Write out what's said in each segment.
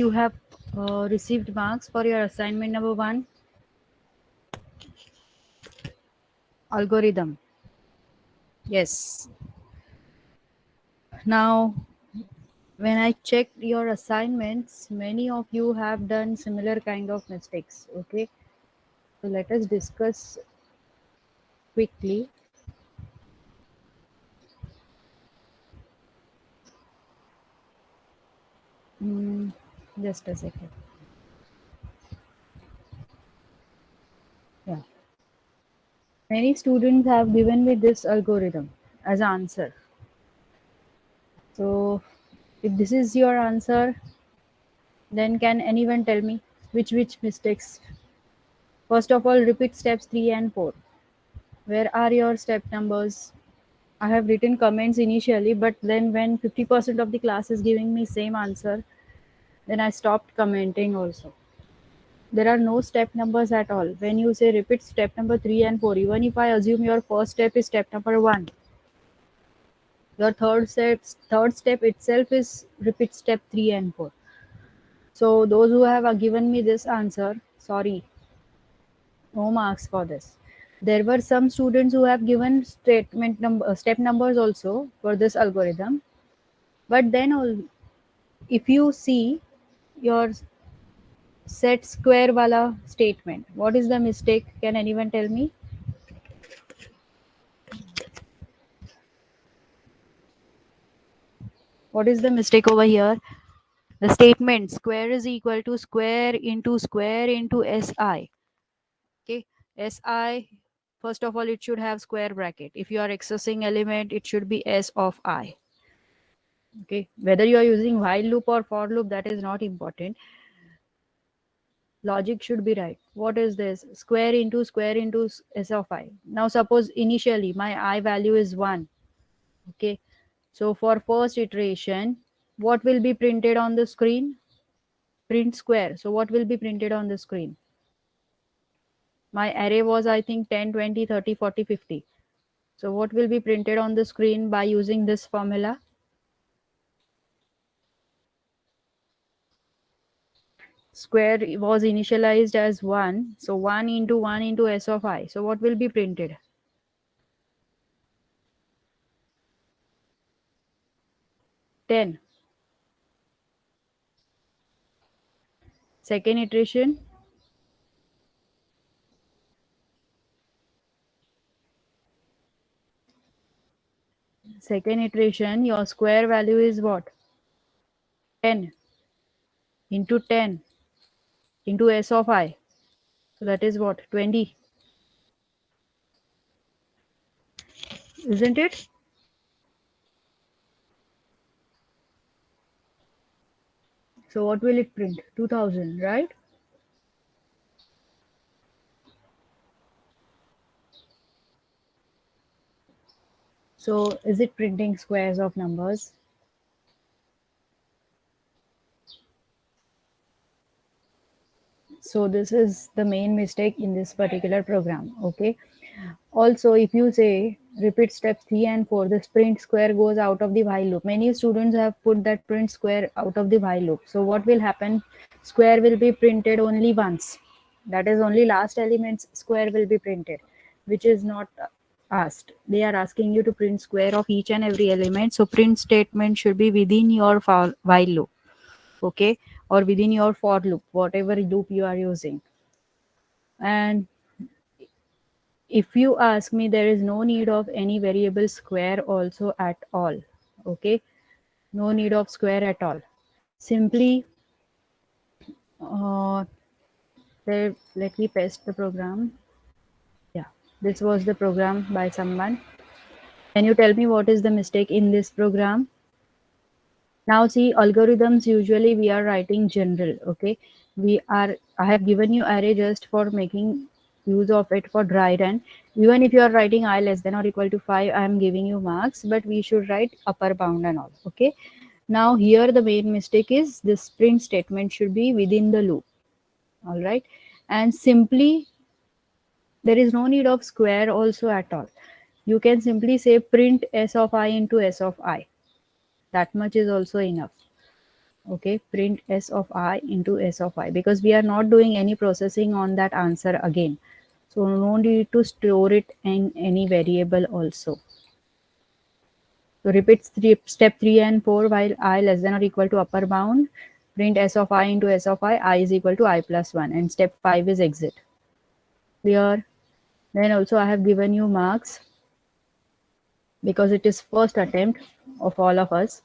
You have received marks for your assignment number 1, algorithm. Yes. Now, when I checked your assignments, many of you have done similar kind of mistakes. Okay. So let us discuss quickly. Mm, just a second. Yeah. Many students have given me this algorithm as answer. So if this is your answer, then can anyone tell me which mistakes? First of all, repeat steps 3 and 4. Where are your step numbers? I have written comments initially, but then when 50% of the class is giving me same answer, then I stopped commenting also. There are no step numbers at all. When you say repeat step number 3 and 4, even if I assume your first step is step number 1, your third step itself is repeat step 3 and 4. So those who have given me this answer, sorry, no marks for this. There were some students who have given step numbers also for this algorithm, but then if you see your set square wala statement, what is the mistake? Can anyone tell me? What is the mistake over here? The statement square is equal to square into si. Okay, si, first of all, it should have square bracket. If you are accessing element, it should be s of I. Okay, whether you are using while loop or for loop, that is not important. Logic should be right. What is this? Square into s of I. Now suppose initially my I value is 1. Okay, so for first iteration, what will be printed on the screen? Print square. So what will be printed on the screen? My array was, I think, 10, 20, 30, 40, 50. So what will be printed on the screen by using this formula? Square was initialized as 1. So 1 into s of I. So what will be printed? 10. Second iteration, your square value is what? 10 into 10 into s of I. So that is what? 20. Isn't it? So what will it print? 2000, right? So is it printing squares of numbers? So this is the main mistake in this particular program. Okay. Also, if you say repeat step 3 and 4, the print square goes out of the while loop. Many students have put that print square out of the while loop. So what will happen? Square will be printed only once. That is only last element's square will be printed, which is not asked. They are asking you to print square of each and every element. So print statement should be within your while loop. Okay, or within your for loop, whatever loop you are using. And if you ask me, there is no need of any variable square also at all. Okay, no need of square at all. Simply uh, let me paste the program. Yeah, this was the program by someone. Can you tell me what is the mistake in this program? Now see, algorithms usually we are writing general. Okay, I have given you array just for making use of it for dry run. Even if you are writing I less than or equal to 5, I am giving you marks, but we should write upper bound and all. Okay, now here the main mistake is this print statement should be within the loop. All right, and simply there is no need of square also at all. You can simply say print s of I into s of I. That much is also enough. Okay, print s of I into s of I, because we are not doing any processing on that answer again. So no need to store it in any variable also. So repeat step 3 and 4 while I less than or equal to upper bound. Print s of I into s of I is equal to I plus 1. And step 5 is exit. Clear? Then also I have given you marks because it is first attempt of all of us.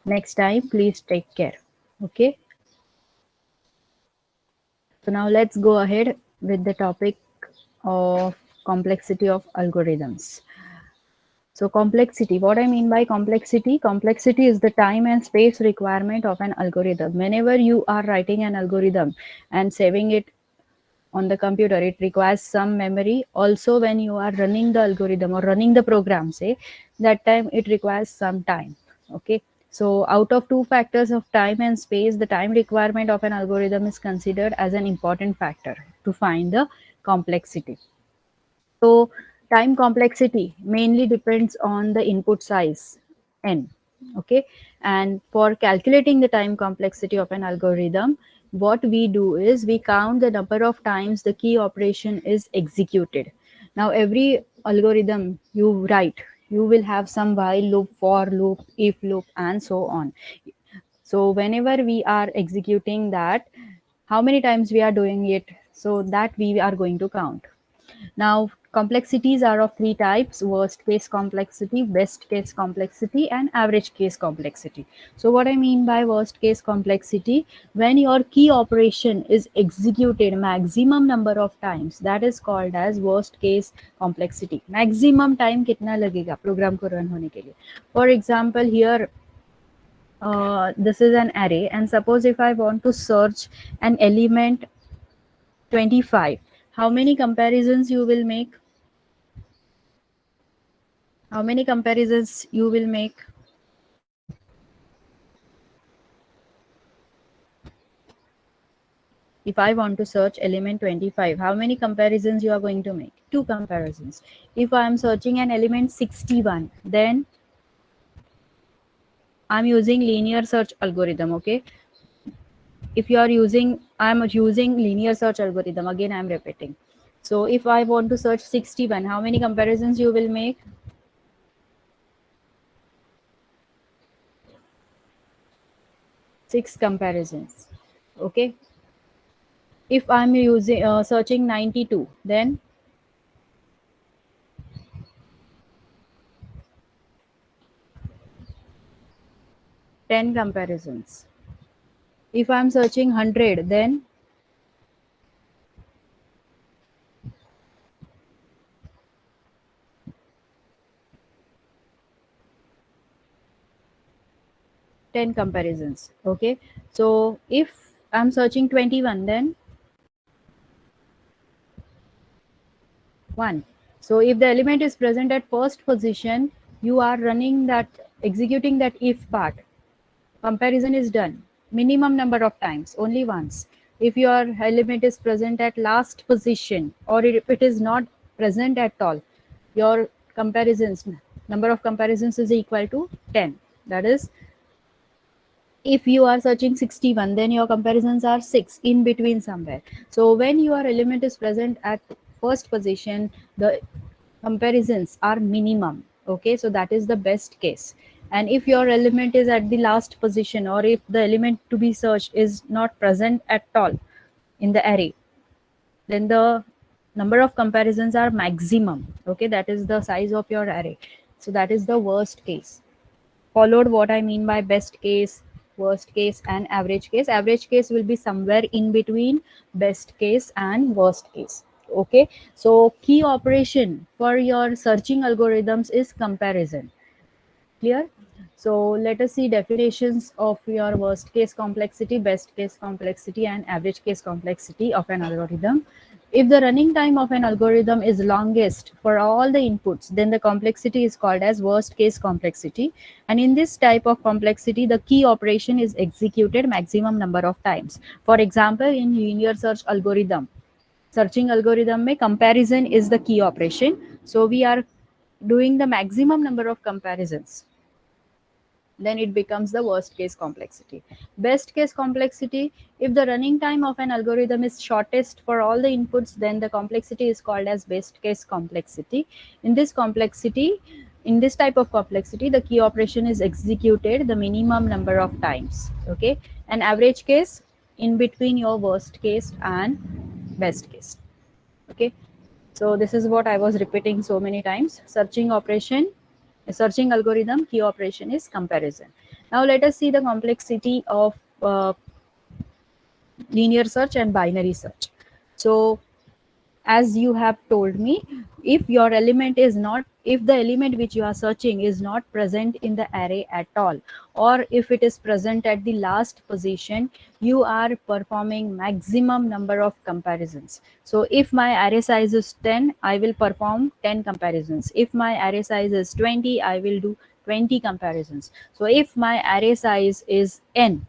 Next time, please take care. Okay. So now let's go ahead with the topic of complexity of algorithms. So complexity, what I mean by complexity is the time and space requirement of an algorithm. Whenever you are writing an algorithm and saving it on the computer, it requires some memory. Also, when you are running the algorithm or running the program, say, that time it requires some time. Okay. So out of two factors of time and space, the time requirement of an algorithm is considered as an important factor to find the complexity. So time complexity mainly depends on the input size n. Okay, and for calculating the time complexity of an algorithm, what we do is we count the number of times the key operation is executed. Now every algorithm you write, you will have some while loop, for loop, if loop, and so on. So whenever we are executing that, how many times we are doing it, so that we are going to count. Now, complexities are of three types: worst case complexity, best case complexity, and average case complexity. So, what I mean by worst case complexity, when your key operation is executed maximum number of times, that is called as worst case complexity. Maximum time कितना लगेगा program को run होने के लिए. For example, here this is an array, and suppose if I want to search an element 25, how many comparisons you will make? How many comparisons you will make? If I want to search element 25, how many comparisons you are going to make? Two comparisons. If I am searching an element 61, then I'm using linear search algorithm. Okay. If you are using, I'm using linear search algorithm. Again, I'm repeating. So if I want to search 61, how many comparisons you will make? Six comparisons. Okay. If I'm using searching 92, then 10 comparisons. If I'm searching 100, then 10 comparisons. Okay. So if I'm searching 21, then 1. So if the element is present at first position, you are running that, executing that if part. Comparison is done. Minimum number of times, only once. If your element is present at last position, or if it is not present at all, your comparisons, number of comparisons is equal to 10. That is, if you are searching 61, then your comparisons are 6 in between somewhere. So when your element is present at first position, the comparisons are minimum. Okay, so that is the best case. And if your element is at the last position, or if the element to be searched is not present at all in the array, then the number of comparisons are maximum. Okay, that is the size of your array. So that is the worst case, followed what I mean by best case, worst case, and average case. Average case will be somewhere in between best case and worst case. Okay, so key operation for your searching algorithms is comparison. Clear? So let us see definitions of your worst case complexity, best case complexity, and average case complexity of an algorithm. If the running time of an algorithm is longest for all the inputs, then the complexity is called as worst case complexity. And in this type of complexity, the key operation is executed maximum number of times. For example, in linear search algorithm, searching algorithm में comparison is the key operation. So we are doing the maximum number of comparisons. then it becomes the worst case complexity. Best case complexity, if the running time of an algorithm is shortest for all the inputs, then the complexity is called as best case complexity. In this complexity, in this type of complexity, the key operation is executed the minimum number of times. Okay, an average case in between your worst case and best case. Okay, so this is what I was repeating so many times. Searching operation, searching algorithm, key operation is comparison. Now let us see the complexity of linear search and binary search. So as you have told me, if your element is not, if the element which you are searching is not present in the array at all, or if it is present at the last position, you are performing maximum number of comparisons. So if my array size is 10, I will perform 10 comparisons. If my array size is 20, I will do 20 comparisons. So if my array size is n,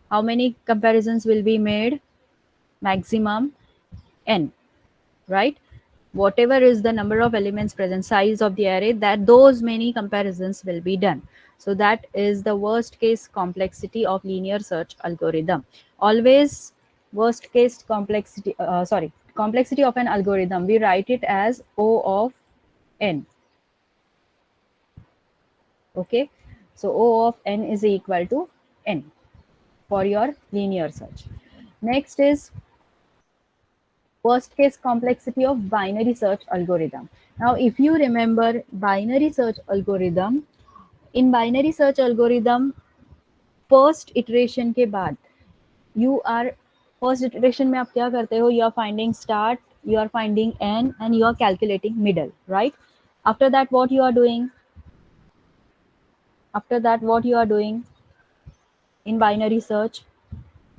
how many comparisons will be made? Maximum n, right? Whatever is the number of elements present, size of the array, that those many comparisons will be done. So that is the worst case complexity of linear search algorithm. Always worst case complexity, complexity of an algorithm, we write it as O of n. Okay, so O of n is equal to n for your linear search. Next is worst case complexity of binary search algorithm. Now, if you remember binary search algorithm, in binary search algorithm, first iteration के बाद, you are first iteration में आप क्या करते हो? You are finding start, you are finding n, and you are calculating middle, right? After that, what you are doing? After that, what you are doing in binary search?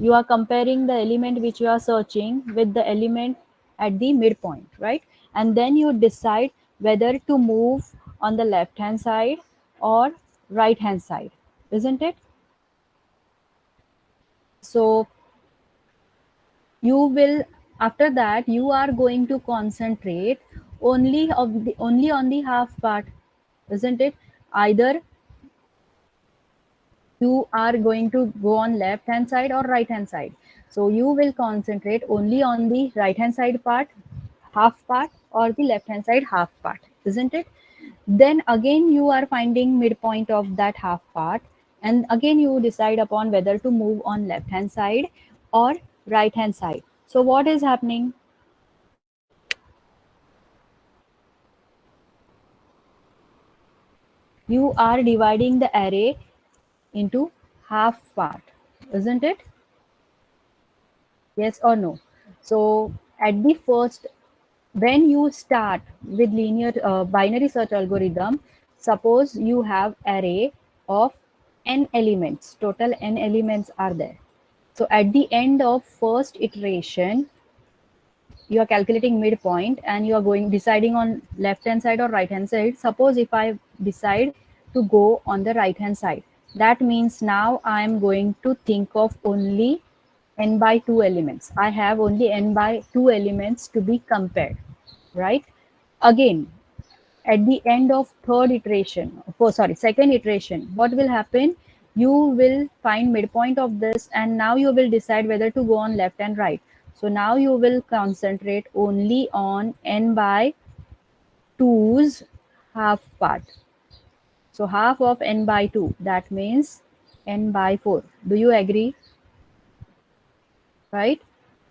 You are comparing the element which you are searching with the element at the midpoint, right? And then you decide whether to move on the left hand side or right hand side, isn't it? So you will, after that, you are going to concentrate only on the half part, isn't it? Either you are going to go on left hand side or right hand side. So you will concentrate only on the right hand side part, half part, or the left hand side half part, isn't it? Then again you are finding midpoint of that half part, and again you decide upon whether to move on left hand side or right hand side. So what is happening? You are dividing the array into half part, isn't it? Yes or no? So at the first, when you start with linear binary search algorithm, suppose you have array of n elements, total n elements are there. So at the end of first iteration, you are calculating midpoint and you are going deciding on left hand side or right hand side. Suppose if I decide to go on the right hand side, that means now I am going to think of only n by 2 elements. I have only n by 2 elements to be compared, right? Again, at the end of third iteration, second iteration, what will happen? You will find midpoint of this, and now you will decide whether to go on left and right. So now you will concentrate only on n by 2's half part. So half of n by 2, that means n by 4. Do you agree? Right?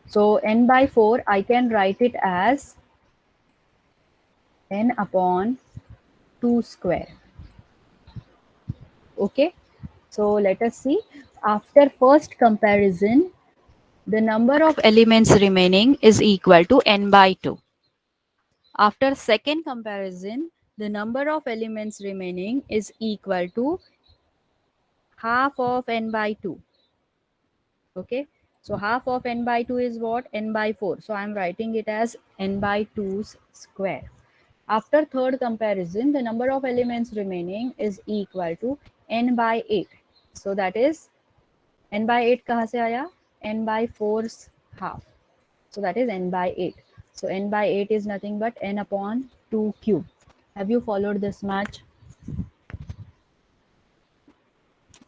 So n by 4, I can write it as n upon 2 square. Okay, so let us see. After first comparison, the number of elements remaining is equal to n by 2. After second comparison, the number of elements remaining is equal to half of n by 2. Okay, so half of n by 2 is what? N by 4. So I'm writing it as n by 2's square. After third comparison, the number of elements remaining is equal to n by 8. So that is n by 8 kahan se aaya? N by 4's half. So that is n by 8. So n by 8 is nothing but n upon 2 cube. Have you followed this much?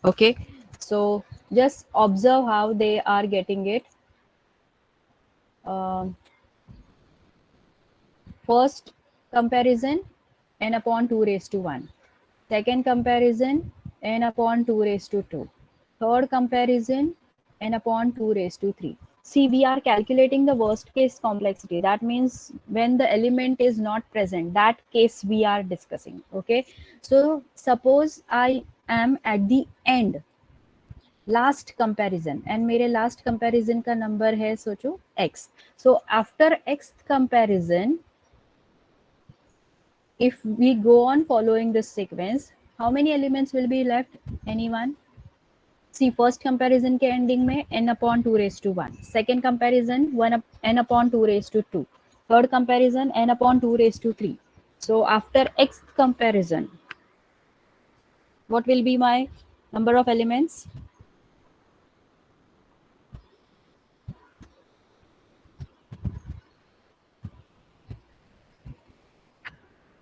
Okay, so just observe how they are getting it. Um, First comparison, n upon 2 raised to 1. Second comparison, n upon 2 raised to 2. Third comparison, n upon 2 raised to 3. See, we are calculating the worst case complexity. That means when the element is not present, that case we are discussing. Okay. So suppose I am at the end, last comparison, and मेरे last comparison का number है सोचो x. So after x comparison, if we go on following this sequence, how many elements will be left? Anyone? See, first comparison के ending में n upon 2 raised to 1. Second comparison, n upon 2 raised to 2. Third comparison, n upon 2 raised to 3. So after x comparison, what will be my number of elements?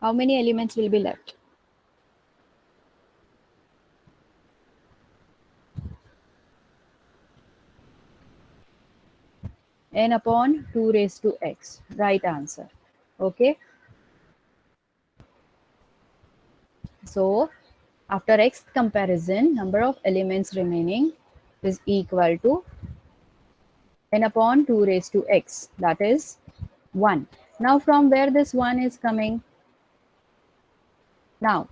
How many elements will be left? N upon 2 raised to x. Right answer. Okay. So after x comparison, number of elements remaining is equal to n upon 2 raised to x. That is 1. Now from where this 1 is coming? Now,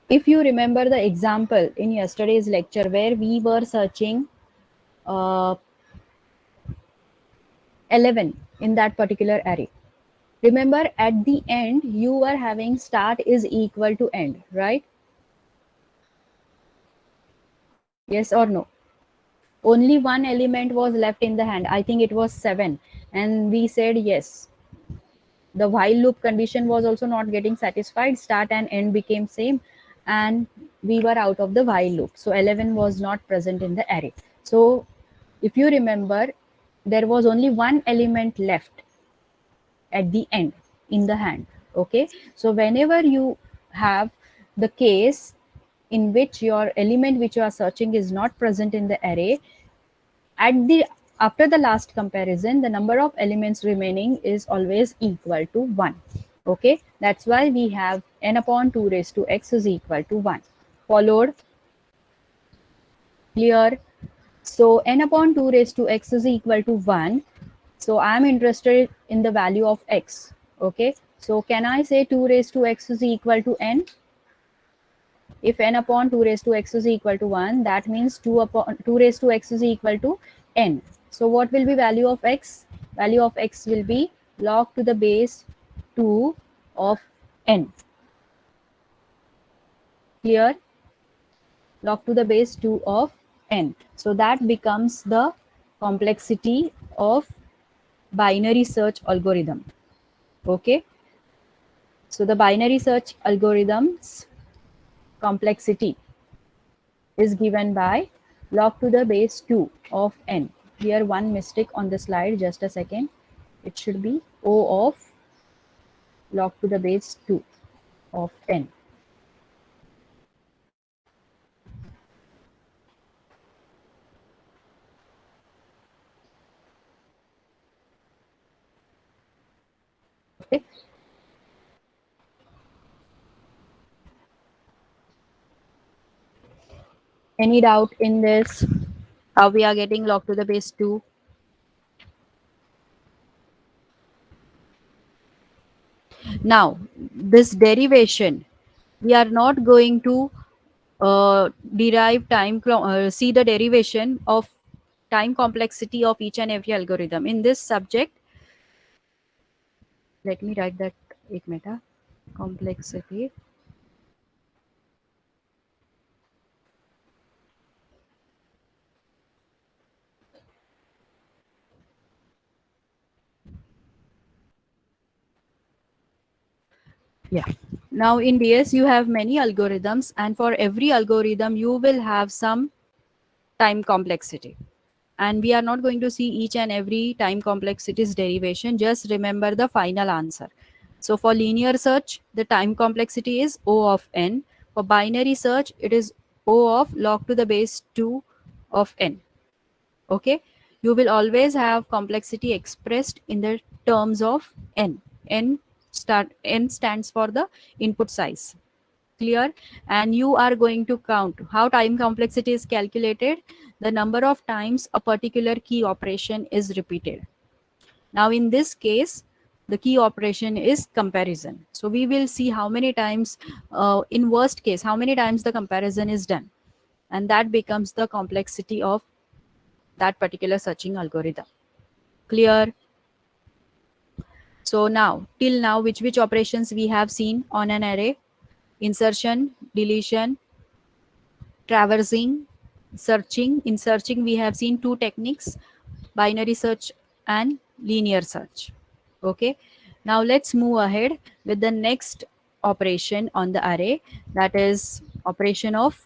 if you remember the example in yesterday's lecture where we were searching 11 in that particular array. Remember, at the end, you were having start is equal to end, right? Yes or no? Only one element was left in the hand. I think it was 7. And we said yes. The while loop condition was also not getting satisfied. Start and end became same. And we were out of the while loop. So 11 was not present in the array. So if you remember, there was only one element left at the end in the hand. Okay, so whenever you have the case in which your element which you are searching is not present in the array, at the after the last comparison, the number of elements remaining is always equal to 1. Okay, that's why we have n upon 2 raised to x is equal to 1. Followed? Clear? So n upon 2 raised to x is equal to 1. So I'm interested in the value of x. Okay, so can I say 2 raised to x is equal to n? If n upon 2 raised to x is equal to 1, that means 2 raised to x is equal to n. So what will be value of x? Value of x will be log to the base 2 of n. Clear? Log to the base 2 of n. So that becomes the complexity of binary search algorithm. Okay. So the binary search algorithm's complexity is given by log to the base 2 of n. Here one mistake on the slide, just a second. It should be O of log to the base 2 of n. Okay. Any doubt in this? How we are getting log to the base 2? Now, this derivation, we are not going to derive see the derivation of time complexity of each and every algorithm. In this subject, let me write that एक meta complexity. Yeah. Now in DS, you have many algorithms, and for every algorithm, you will have some time complexity. And we are not going to see each and every time complexity's derivation. Just remember the final answer. So for linear search, the time complexity is O of n. For binary search, it is O of log to the base 2 of n. Okay, you will always have complexity expressed in the terms of n. N stands for the input size. Clear? And you are going to count how time complexity is calculated, the number of times a particular key operation is repeated. Now in this case, the key operation is comparison. So we will see how many times, in worst case, how many times the comparison is done. And that becomes the complexity of that particular searching algorithm. Clear? So now, till now, which operations we have seen on an array? Insertion, deletion, traversing, searching. In searching, we have seen two techniques, binary search and linear search. Okay. Now let's move ahead with the next operation on the array, that is operation of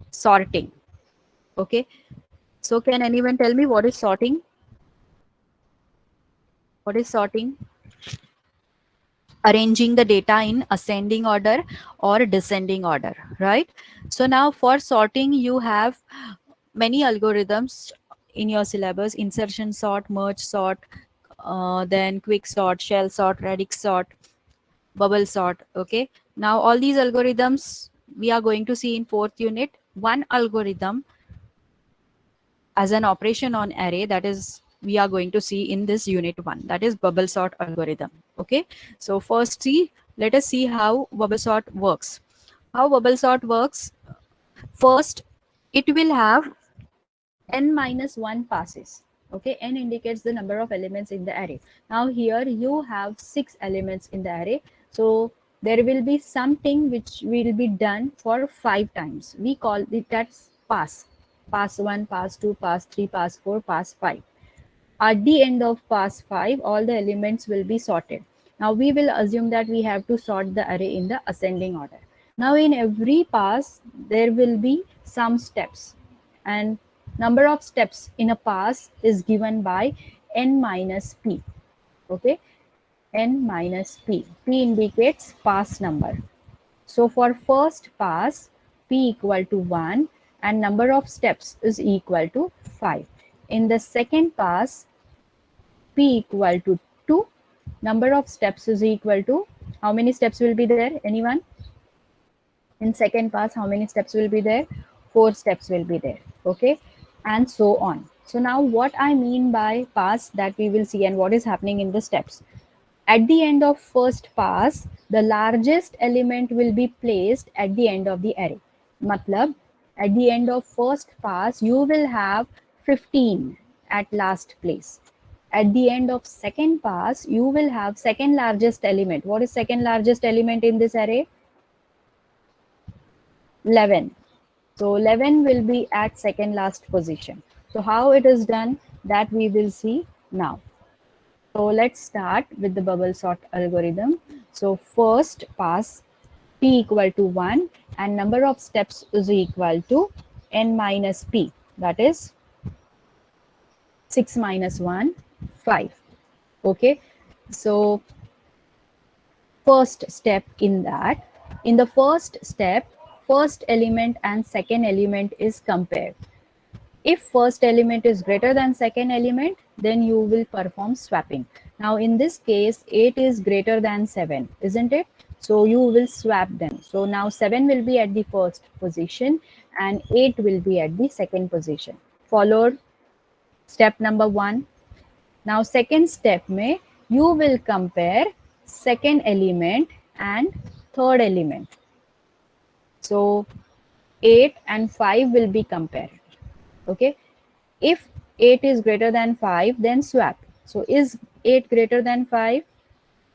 sorting. Okay. So can anyone tell me what is sorting? What is sorting? Arranging the data in ascending order or descending order, right? So now for sorting, you have many algorithms in your syllabus: insertion sort, merge sort, then quick sort, shell sort, radix sort, bubble sort. Okay, now all these algorithms we are going to see in fourth unit. One algorithm as an operation on array, that is we are going to see in this unit 1, that is bubble sort algorithm. Okay, so first let us see how bubble sort works. How bubble sort works: first it will have n minus 1 passes. Okay, n indicates the number of elements in the array. Now here you have 6 elements in the array, so there will be something which will be done for 5 times. We call it as pass. Pass 1, pass 2, pass 3, pass 4, pass 5. At the end of pass 5, all the elements will be sorted. Now we will assume that we have to sort the array in the ascending order. Now in every pass, there will be some steps, and number of steps in a pass is given by n minus p. Okay, n minus p. P indicates pass number. So for first pass, p equal to 1 and number of steps is equal to 5. In the second pass, p equal to 2, number of steps is equal to, how many steps will be there? Anyone? In second pass, how many steps will be there? 4 steps will be there. Okay, and so on. So now what I mean by pass, that we will see, and what is happening in the steps. At the end of first pass, the largest element will be placed at the end of the array. Matlab, at the end of first pass, you will have 15 at last place. At the end of second pass, you will have second largest element. What is second largest element in this array? 11. So 11 will be at second last position. So how it is done, that we will see now. So let's start with the bubble sort algorithm. So first pass, p equal to 1 and number of steps is equal to n minus p, that is 6 minus 1, 5. Okay, so first step in that, in the first step, first element and second element is compared. If first element is greater than second element, then you will perform swapping. Now in this case, 8 is greater than 7, isn't it? So you will swap them. So now 7 will be at the first position and 8 will be at the second position. Followed step number 1. Now second step mein, you will compare second element and third element. So 8 and 5 will be compared. Okay, if 8 is greater than 5, then swap. So is 8 greater than 5?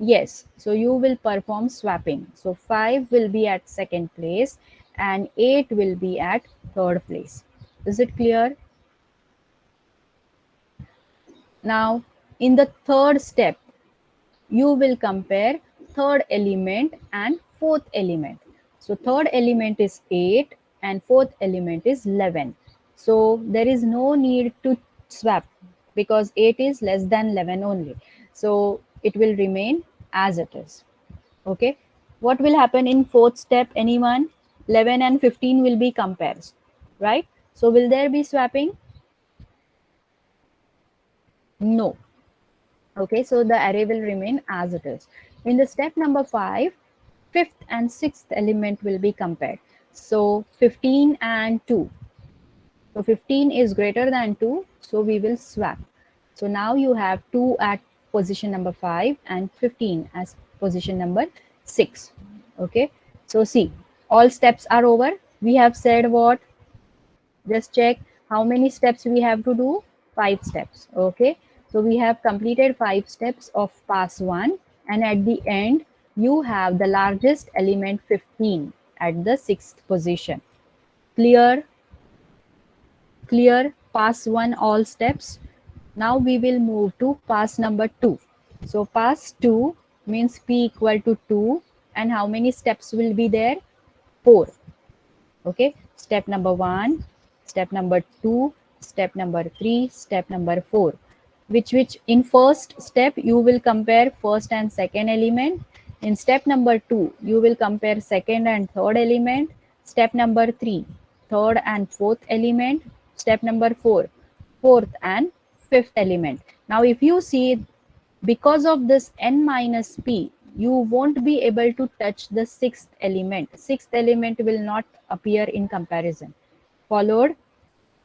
Yes, so you will perform swapping. So 5 will be at second place and 8 will be at third place. Is it clear? Now in the third step, you will compare third element and fourth element. So third element is 8 and fourth element is 11. So there is no need to swap because 8 is less than 11 only. So it will remain as it is. Okay. What will happen in fourth step? Anyone? 11 and 15 will be compared, right? So will there be swapping? No. Okay, so the array will remain as it is. In the step number 5, fifth and sixth element will be compared. So 15 and 2. So 15 is greater than 2, so we will swap. So now you have 2 at position number 5 and 15 as position number 6. Okay, so see, all steps are over. We have said what? Just check how many steps we have to do. 5 steps. Okay, so we have completed 5 steps of pass 1, and at the end you have the largest element 15 at the 6th position. Clear? Clear? Pass 1 all steps. Now we will move to pass number 2. So pass 2 means p equal to 2, and how many steps will be there? 4. Okay, step number 1, step number 2, step number 3, step number 4. Which in first step you will compare first and second element. In step number 2 you will compare second and third element. Step number 3, third and fourth element. Step number 4, fourth and fifth element. Now if you see, because of this n minus p, you won't be able to touch the sixth element. Sixth element will not appear in comparison. Followed?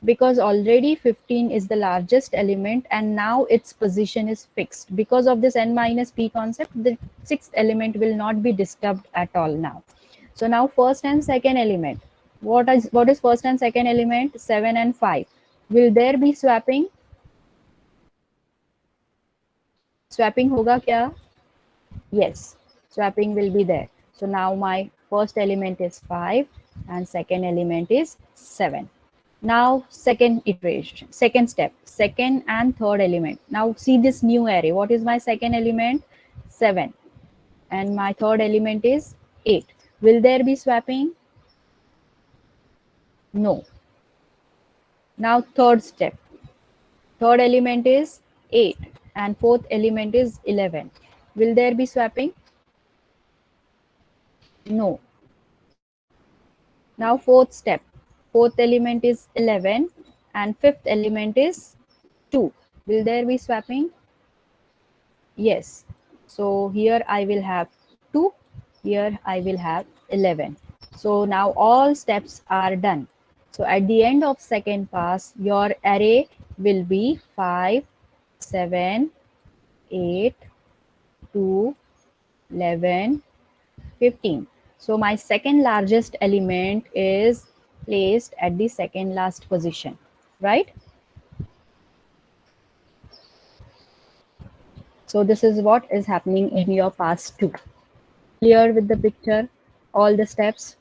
Because already 15 is the largest element and now its position is fixed. Because of this n minus p concept, the sixth element will not be disturbed at all now. So now first and second element. What is first and second element? 7 and 5. Will there be swapping? Swapping hoga kya? Yes, swapping will be there. So now my first element is 5 and second element is 7. Now second iteration, second step, second and third element. Now see this new array. What is my second element? 7. And my third element is 8. Will there be swapping? No. Now third step. Third element is 8 and fourth element is 11. Will there be swapping? No. Now fourth step. Fourth element is 11 and fifth element is 2. Will there be swapping? Yes. So here I will have 2. Here I will have 11. So now all steps are done. So at the end of second pass, your array will be 5, 7, 8, 2, 11, 15. So my second largest element is placed at the second last position, right? So this is what is happening in your pass 2. Clear with the picture, all the steps?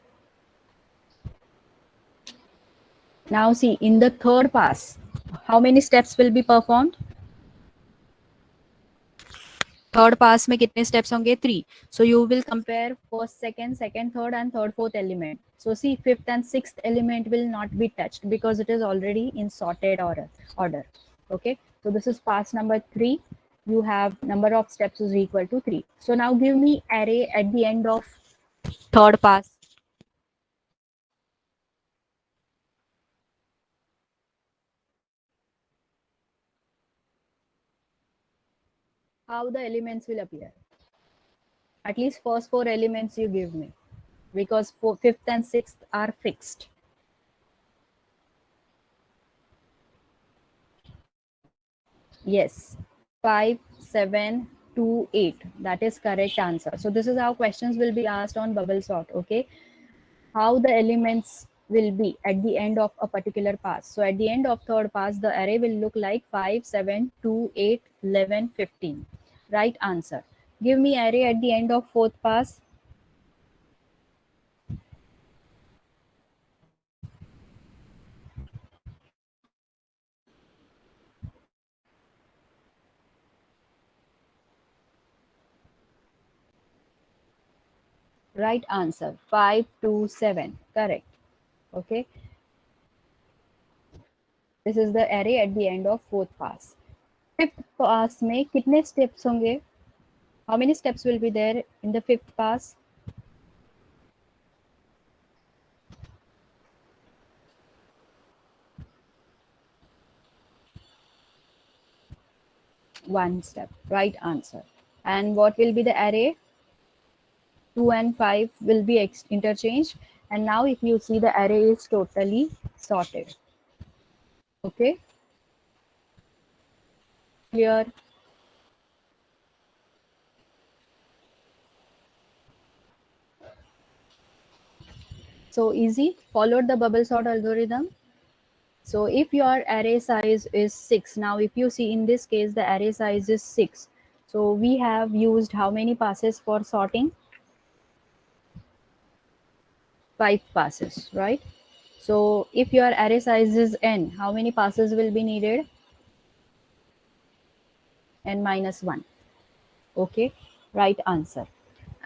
Now see, in the third pass, how many steps will be performed? Third pass में कितने steps होंगे? 3. So you will compare first, second, third and third, fourth element. So see, fifth and sixth element will not be touched because it is already in sorted order. Okay, so this is pass number 3. You have number of steps is equal to 3. So now give me array at the end of third pass. How the elements will appear? At least first 4 elements you give me, because fifth and sixth are fixed. Yes, 5, 7, 2, 8. That is correct answer. So this is how questions will be asked on bubble sort. Okay, how the elements will be at the end of a particular pass. So at the end of third pass, the array will look like 5, 7, 2, 8, 11, 15. Right answer. Give me array at the end of fourth pass. Right answer. 5, 2, 7. Correct. Okay. This is the array at the end of fourth pass. Fifth pass में कितने steps होंगे? How many steps will be there in the fifth pass? 1 step. Right answer. And what will be the array? 2 and 5 will be interchanged. And now if you see, the array is totally sorted. Okay, clear? So easy. Followed the bubble sort algorithm. So if your array size is 6, now if you see in this case, the array size is 6. So we have used how many passes for sorting? 5 passes, right? So if your array size is n, how many passes will be needed? N minus 1. Okay, right answer.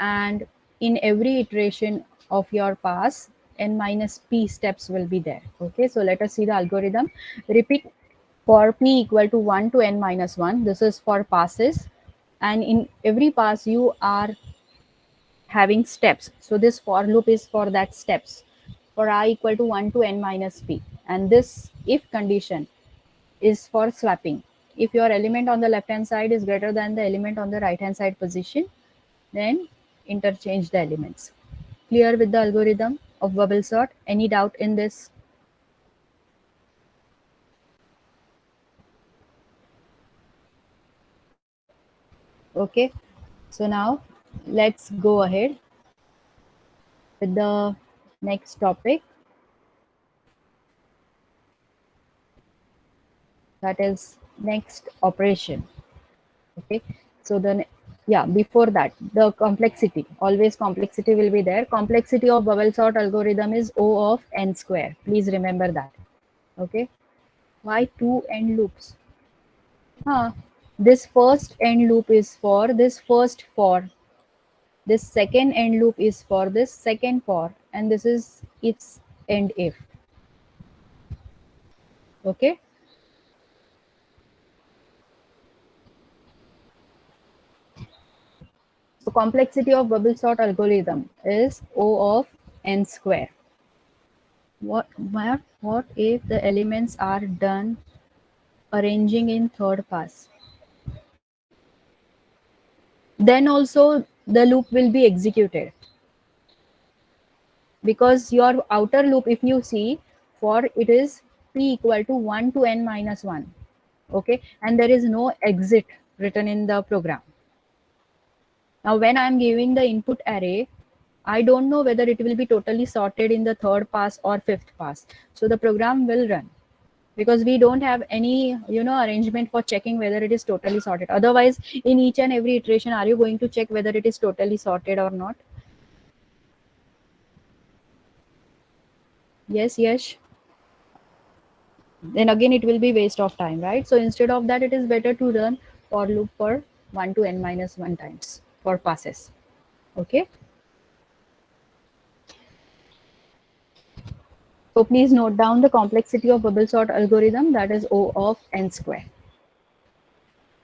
And in every iteration of your pass, n minus p steps will be there. Okay, so let us see the algorithm. Repeat for p equal to 1 to n minus 1. This is for passes, and in every pass you are having steps. So this for loop is for that steps, for I equal to 1 to n minus p. And this if condition is for swapping. If your element on the left hand side is greater than the element on the right hand side position, then interchange the elements. Clear with the algorithm of bubble sort? Any doubt in this? Okay, so now let's go ahead with the next topic, that is next operation. Okay, so then, yeah, before that, the complexity, always complexity will be there. Complexity of bubble sort algorithm is O of n square. Please remember that. Okay, why two end loops? This first end loop is for this first for, this second end loop is for this second for, and this is its end if. Okay, so complexity of bubble sort algorithm is O of n square. What if the elements are done arranging in third pass? Then also the loop will be executed, because your outer loop, if you see, for it is p equal to 1 to n minus 1. Okay, and there is no exit written in the program. Now when I am giving the input array, I don't know whether it will be totally sorted in the third pass or fifth pass. So the program will run, because we don't have any arrangement for checking whether it is totally sorted. Otherwise, in each and every iteration, are you going to check whether it is totally sorted or not? Yes. Then again it will be waste of time, right? So instead of that, it is better to run for loop for 1 to n minus 1 times for passes. Okay, so please note down the complexity of bubble sort algorithm, that is O of n square.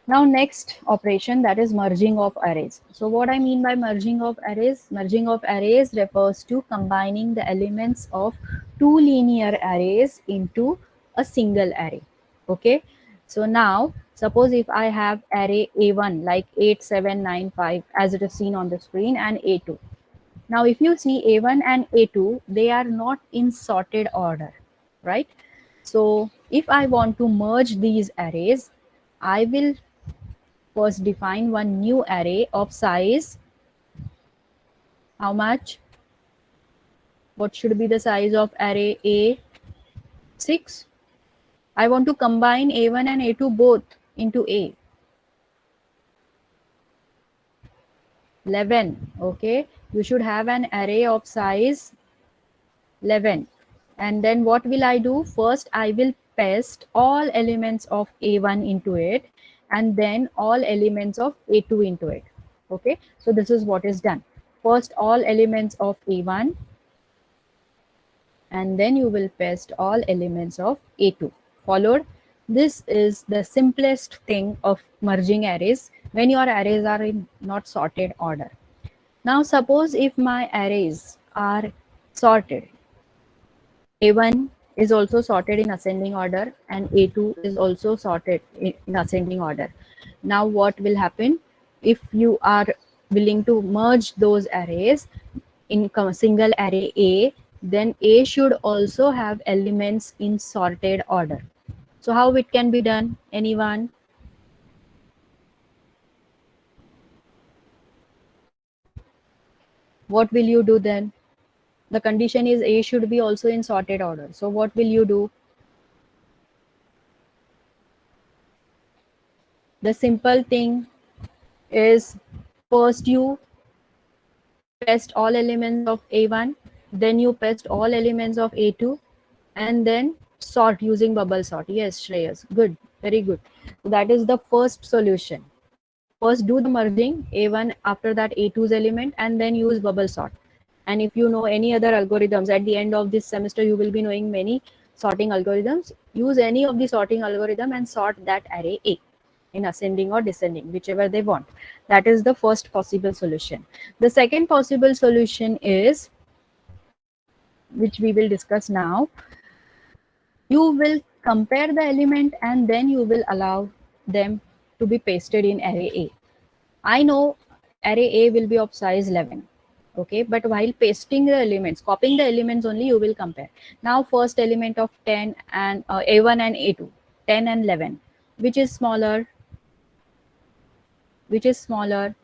Now next operation, that is merging of arrays. So what I mean by merging of arrays? Merging of arrays refers to combining the elements of two linear arrays into a single array. Okay. So now suppose if I have array A1 like 8795 as it is seen on the screen, and A2. Now if you see A1 and A2, they are not in sorted order, right? So if I want to merge these arrays, I will first define one new array of size. How much? What should be the size of array A6? I want to combine A1 and A2 both into A. 11. Okay, you should have an array of size 11. And then what will I do? First, I will paste all elements of A1 into it, and then all elements of A2 into it. Okay, so this is what is done. First, all elements of A1, and then you will paste all elements of A2. Followed? This is the simplest thing of merging arrays when your arrays are in not sorted order. Now suppose if my arrays are sorted, A1 is also sorted in ascending order and A2 is also sorted in ascending order. Now what will happen? If you are willing to merge those arrays in single array A, then A should also have elements in sorted order. So how it can be done? Anyone? What will you do then? The condition is A should be also in sorted order. So what will you do? The simple thing is, first you paste all elements of A1, then you paste all elements of A2, and then sort using bubble sort. Yes, Shreyas, good, very good. So that is the first solution. First do the merging A1 after that A2's element, and then use bubble sort. And if you know any other algorithms, at the end of this semester you will be knowing many sorting algorithms. Use any of the sorting algorithm and sort that array A in ascending or descending, whichever they want. That is the first possible solution. The second possible solution is, which we will discuss now, you will compare the element and then you will allow them to be pasted in array A. I know array A will be of size 11. Okay, but while pasting the elements, copying the elements only, you will compare. Now first element of 10 and A1 and A2, 10 and 11, which is smaller? Which is smaller?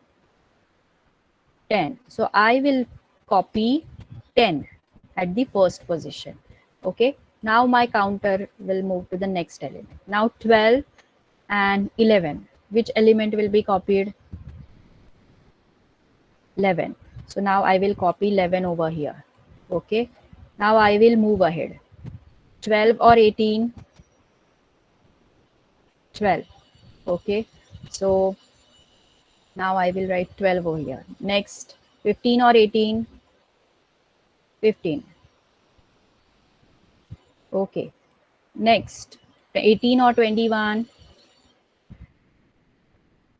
10. So I will copy 10 at the first position. Okay, now my counter will move to the next element. Now 12 and 11, which element will be copied? 11. So now I will copy 11 over here. Okay, now I will move ahead. 12 or 18? 12. Okay, so now I will write 12 over here. Next, 15 or 18? 15. Okay, next, 18 or 21?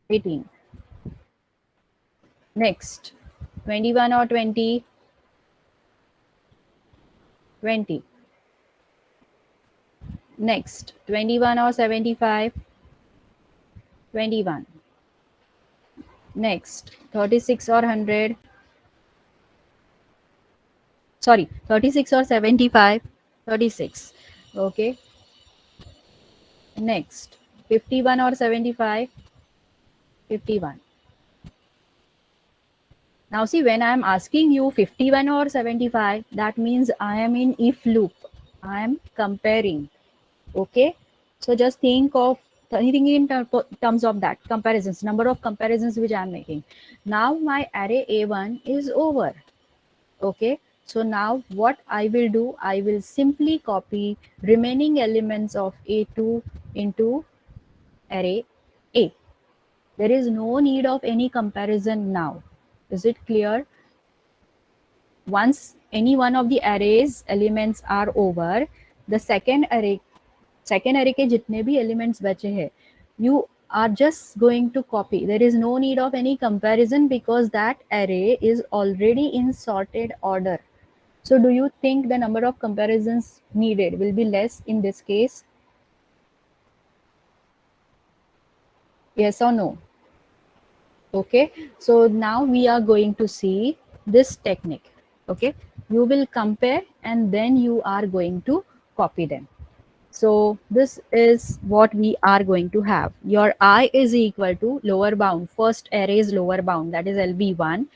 18. Next, 21 or 20? 20. Next, 21 or 75? 21. Next, 36 or 100? Sorry, 36 or 75? 36. Okay. Next, 51 or 75? 51. Now see, when I am asking you 51 or 75, that means I am in if loop. I am comparing. Okay. So just think in terms of that comparisons, number of comparisons which I am making. Now my array A1 is over. Okay. So now what I will do, I will simply copy remaining elements of A2 into array A. There is no need of any comparison now. Is it clear? Once any one of the arrays elements are over, the second array के जितने भी elements बचे हैं, you are just going to copy. There is no need of any comparison because that array is already in sorted order. So do you think the number of comparisons needed will be less in this case? Yes or no? Okay, so now we are going to see this technique. Okay, you will compare and then you are going to copy them. So this is what we are going to have. Your I is equal to lower bound, first array is lower bound, that is LB1.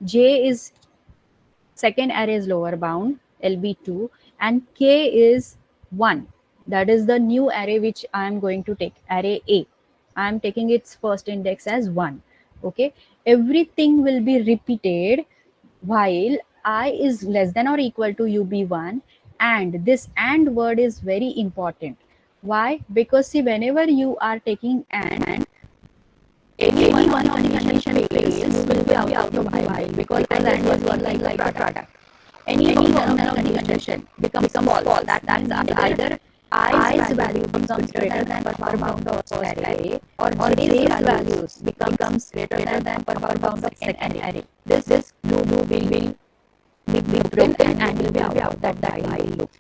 J is second array is lower bound, LB2, and K is 1. That is the new array which I am going to take, array A. I am taking its first index as 1. Okay, everything will be repeated while I is less than or equal to UB1, and this and word is very important. Why? Because see, whenever you are taking and any one condition fails, you will be out of the while because and was one like product. Any one condition becomes false. That means either i's value becomes greater than upper bound of first array, or j's values becomes greater than upper bound of second array. This loop will be broken and will be out of that while loop.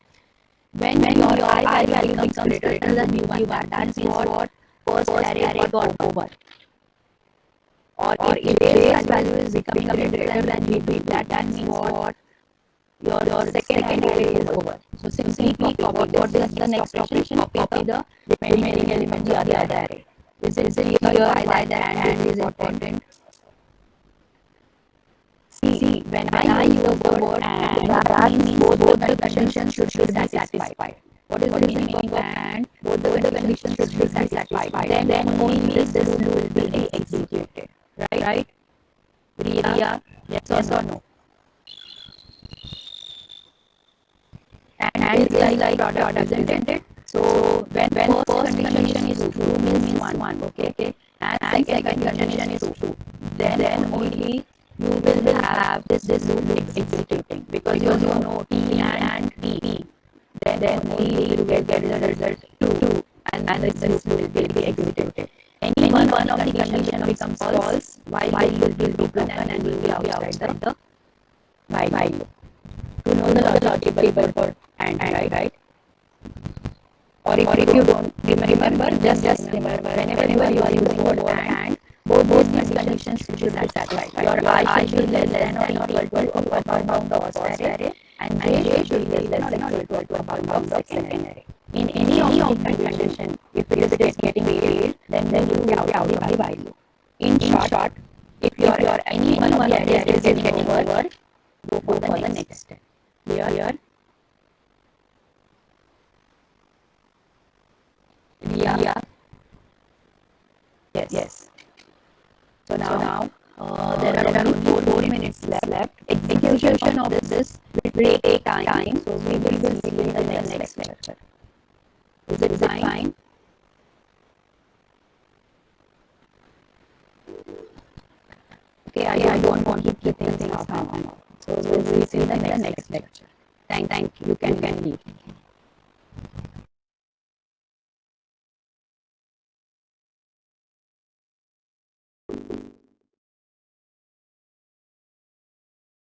When your I value becomes greater than UB1, that is what first array got over, or if J's value is becoming greater than GB, that means what? Your second array is over. So simply copy what is the next operation? Copy the remaining element of the other array. Is it clear why that and is important? See, when I use the word and, that means both the conditions should be satisfied. What is the meaning of and? Both the conditions should be satisfied. Then only this loop will be executed. Right? Riya, yes or no? And is like product, isn't it? So when first condition is true means one, okay, and second condition is true, then only you will have this loop executing, because you know T and P, then only you will get the result true, and this loop will be executed. Any one of the condition becomes false, while will be broken and will be outside the while loop. To know the logical for and right? Or if you don't remember, just remember whenever you are using the word and, both these conditions should be satisfied. Your I should be less than or equal to upper bound of first array, and J should be less than or equal to upper bound of second array. In any of the condition, if it is getting failed, then you will out the while loop. In short, if your any one of the arrays is getting over, go for the next step. Clear? Yeah. Yes. So now there are only 4 minutes left. Execution of this will take time. So we will see in the next lecture. Is it fine? Okay, I don't want to keep things off and on. So we will see in the next lecture. Thank you. You can leave.